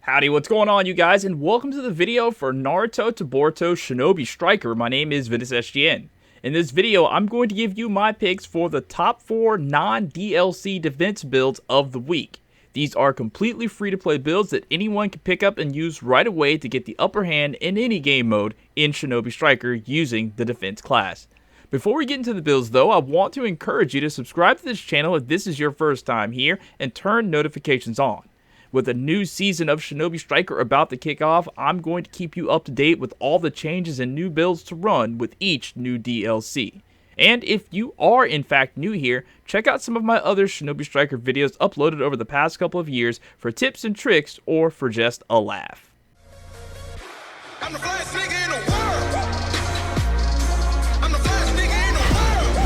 Howdy, what's going on, you guys, and welcome to the video for Naruto to Boruto Shinobi Striker. My name is Ventus SGN. In this video, I'm going to give you my picks for the top 4 non-DLC defense builds of the week. These are completely free-to-play builds that anyone can pick up and use right away to get the upper hand in any game mode in Shinobi Striker using the defense class. Before we get into the builds though, I want to encourage you to subscribe to this channel if this is your first time here and turn notifications on. With a new season of Shinobi Striker about to kick off, I'm going to keep you up to date with all the changes and new builds to run with each new DLC. And if you are in fact new here, check out some of my other Shinobi Striker videos uploaded over the past couple of years for tips and tricks or for just a laugh. I'm the flyest nigga in the world. I'm the flyest nigga in the world.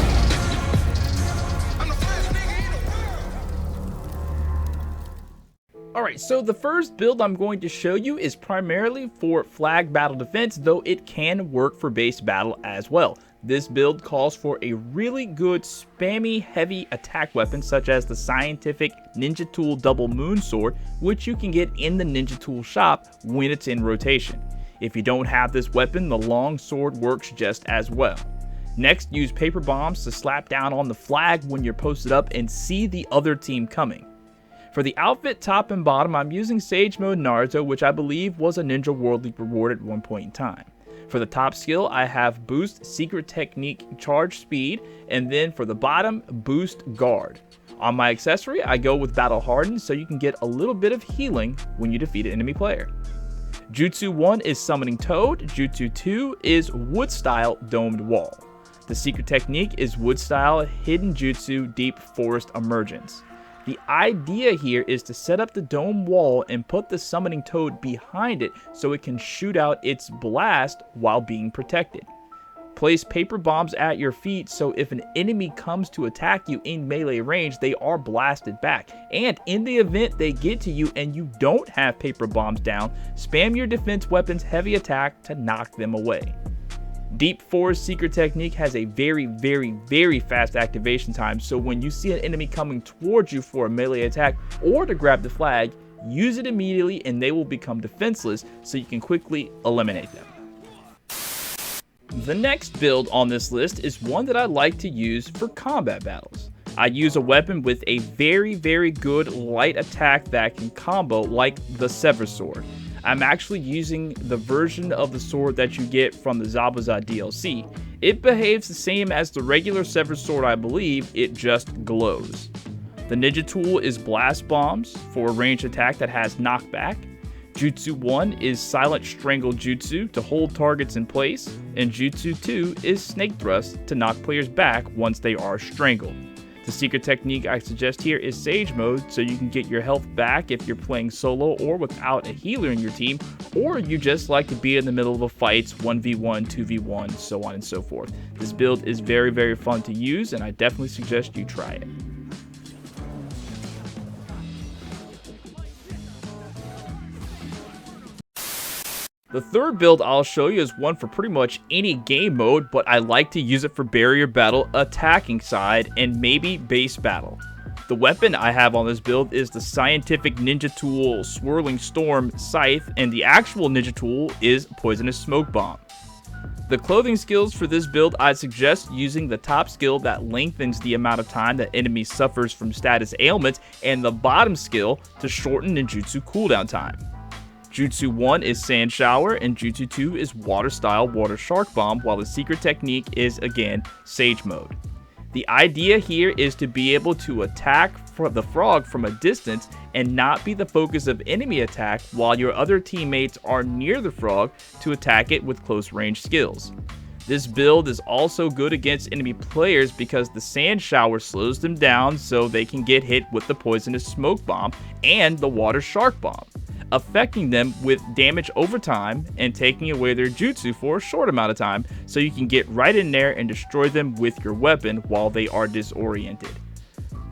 I'm the flyest nigga in the world. Alright, so the first build I'm going to show you is primarily for flag battle defense, though it can work for base battle as well. This build calls for a really good spammy heavy attack weapon such as the scientific Ninja Tool Double Moon Sword, which you can get in the Ninja Tool shop when it's in rotation. If you don't have this weapon, the long sword works just as well. Next, use paper bombs to slap down on the flag when you're posted up and see the other team coming. For the outfit top and bottom, I'm using Sage Mode Naruto, which I believe was a Ninja World League reward at one point in time. For the top skill, I have Boost Secret Technique Charge Speed, and then for the bottom, Boost Guard. On my accessory, I go with Battle Hardened, so you can get a little bit of healing when you defeat an enemy player. Jutsu 1 is Summoning Toad, Jutsu 2 is Wood Style Domed Wall. The secret technique is Wood Style Hidden Jutsu Deep Forest Emergence. The idea here is to set up the dome wall and put the summoning toad behind it so it can shoot out its blast while being protected. Place paper bombs at your feet so if an enemy comes to attack you in melee range, they are blasted back. And in the event they get to you and you don't have paper bombs down, spam your defense weapon's heavy attack to knock them away. Deep Forest Secret Technique has a very fast activation time, so when you see an enemy coming towards you for a melee attack or to grab the flag, use it immediately and they will become defenseless so you can quickly eliminate them. The next build on this list is one that I like to use for combat battles. I use a weapon with a very good light attack that can combo like the Sever Sword. I'm actually using the version of the sword that you get from the Zabuza DLC. It behaves the same as the regular Sever Sword, I believe, it just glows. The Ninja Tool is Blast Bombs for a ranged attack that has knockback. Jutsu 1 is Silent Strangle Jutsu to hold targets in place, and Jutsu 2 is Snake Thrust to knock players back once they are strangled. The secret technique I suggest here is Sage Mode, so you can get your health back if you're playing solo or without a healer in your team, or you just like to be in the middle of a fight, 1v1, 2v1, so on and so forth. This build is very fun to use, and I definitely suggest you try it. The third build I'll show you is one for pretty much any game mode, but I like to use it for barrier battle, attacking side, and maybe base battle. The weapon I have on this build is the Scientific Ninja Tool Swirling Storm Scythe, and the actual Ninja Tool is Poisonous Smoke Bomb. The clothing skills for this build, I'd suggest using the top skill that lengthens the amount of time that enemy suffers from status ailments, and the bottom skill to shorten ninjutsu cooldown time. Jutsu 1 is Sand Shower, and Jutsu 2 is Water Style Water Shark Bomb, while the secret technique is, again, Sage Mode. The idea here is to be able to attack the frog from a distance and not be the focus of enemy attack while your other teammates are near the frog to attack it with close range skills. This build is also good against enemy players because the Sand Shower slows them down so they can get hit with the Poisonous Smoke Bomb and the Water Shark Bomb, affecting them with damage over time and taking away their jutsu for a short amount of time so you can get right in there and destroy them with your weapon while they are disoriented.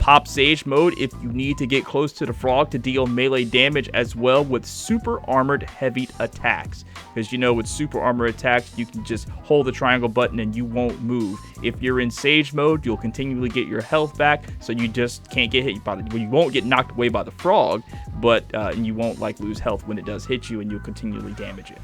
Pop Sage mode if you need to get close to the frog to deal melee damage, as well with super armored heavy attacks. Because with super armored attacks, you can just hold the triangle button and you won't move. If you're in Sage mode, you'll continually get your health back, so you just can't get hit by you won't get knocked away by the frog, but you won't lose health when it does hit you, and you'll continually damage it.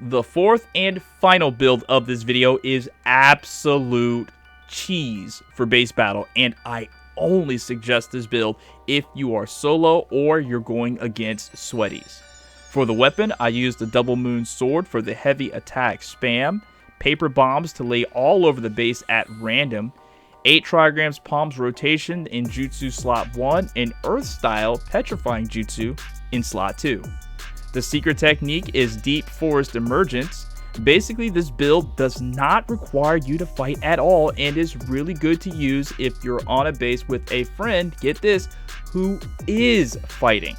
The fourth and final build of this video is absolute cheese for base battle, and I only suggest this build if you are solo or you're going against sweaties. For the weapon, I used the Double Moon Sword for the heavy attack spam, paper bombs to lay all over the base at random, 8 trigrams palms rotation in Jutsu slot 1, and Earth style petrifying Jutsu in slot 2. The secret technique is Deep Forest Emergence. Basically, this build does not require you to fight at all and is really good to use if you're on a base with a friend, get this, who is fighting.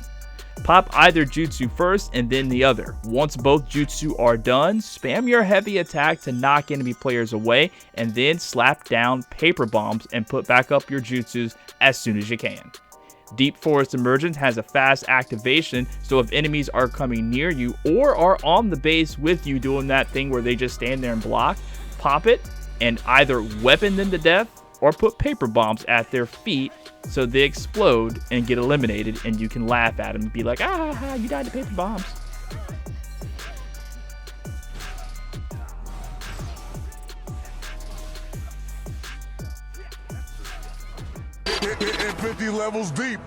Pop either jutsu first and then the other. Once both jutsu are done, spam your heavy attack to knock enemy players away, and then slap down paper bombs and put back up your jutsus as soon as you can. Deep Forest Emergence has a fast activation, so if enemies are coming near you or are on the base with you doing that thing where they just stand there and block, pop it and either weapon them to death or put paper bombs at their feet so they explode and get eliminated, and you can laugh at them and be like, ah, you died to paper bombs. Hitting 50 levels deep.